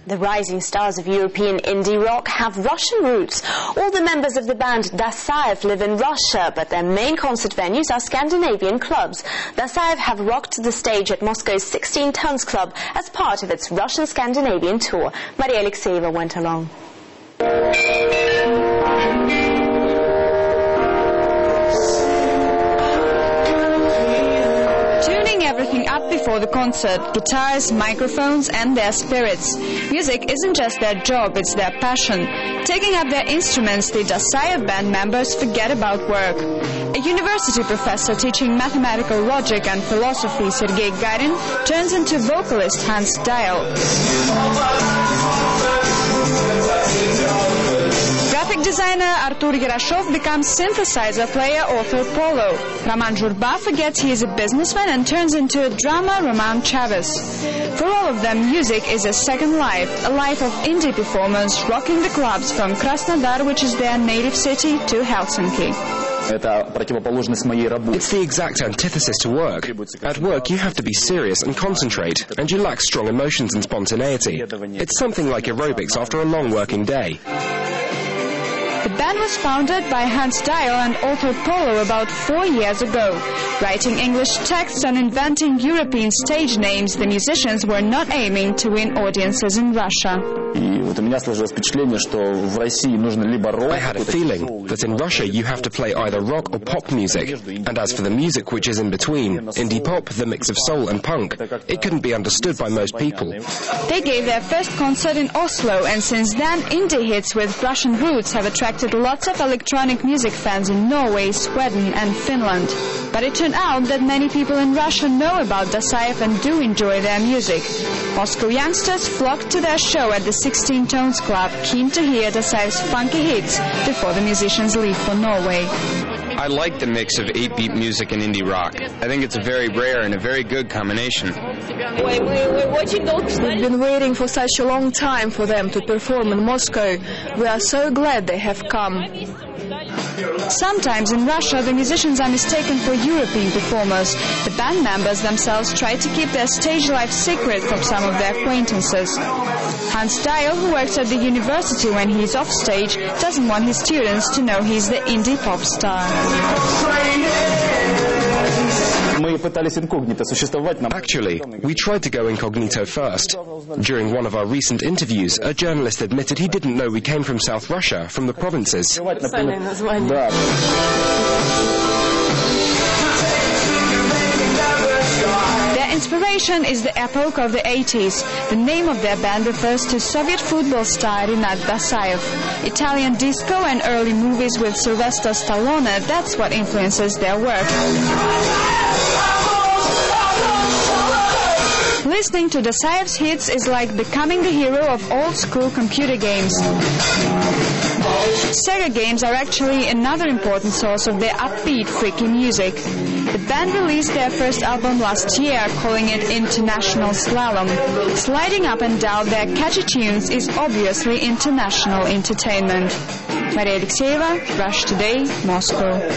The rising stars of European indie rock have Russian roots. All the members of the band DASAEV live in Russia, but their main concert venues are Scandinavian clubs. DASAEV have rocked the stage at Moscow's 16 Tons Club as part of its Russian-Scandinavian tour. Maria Alexeyeva went along. Everything up before the concert, guitars, microphones and their spirits. Music isn't just their job, it's their passion. Taking up their instruments, the DASAEV band members forget about work. A university professor teaching mathematical logic and philosophy, Sergei Garin, turns into vocalist Hans Dial. Graphic designer Artur Yerashov becomes synthesizer player Author Polo. Roman Zhurba forgets he is a businessman and turns into a drummer Roman Chavez. For all of them, music is a second life, a life of indie performers rocking the clubs from Krasnodar, which is their native city, to Helsinki. It's the exact antithesis to work. At work you have to be serious and concentrate, and you lack strong emotions and spontaneity. It's something like aerobics after a long working day. The band was founded by Hans Dial and Author Polo about 4 years ago. Writing English texts and inventing European stage names, the musicians were not aiming to win audiences in Russia. I had a feeling that in Russia you have to play either rock or pop music, and as for the music which is in between, indie pop, the mix of soul and punk, it couldn't be understood by most people. They gave their first concert in Oslo, and since then indie hits with Russian roots have attracted lots of electronic music fans in Norway, Sweden and Finland. But it turned out that many people in Russia know about DASAEV and do enjoy their music. Moscow youngsters flocked to their show at the 16 Tons Club, keen to hear DASAEV's funky hits before the musicians leave for Norway. I like the mix of 8-beat music and indie rock. I think it's a very rare and a very good combination. We've been waiting for such a long time for them to perform in Moscow. We are so glad they have come. Sometimes in Russia the musicians are mistaken for European performers. The band members themselves try to keep their stage life secret from some of their acquaintances. Hans Dial, who works at the university when he's off stage, doesn't want his students to know he's the indie pop star. Actually, we tried to go incognito first. During one of our recent interviews, a journalist admitted he didn't know we came from South Russia, from the provinces. Their inspiration is the epoch of the 80s. The name of their band refers to Soviet football star Rinat DASAEV. Italian disco and early movies with Sylvester Stallone, that's what influences their work. Listening to DASAEV's hits is like becoming the hero of old-school computer games. Sega games are actually another important source of their upbeat, freaky music. The band released their first album last year, calling it International Slalom. Sliding up and down their catchy tunes is obviously international entertainment. Maria Alexeyeva, Russia Today, Moscow.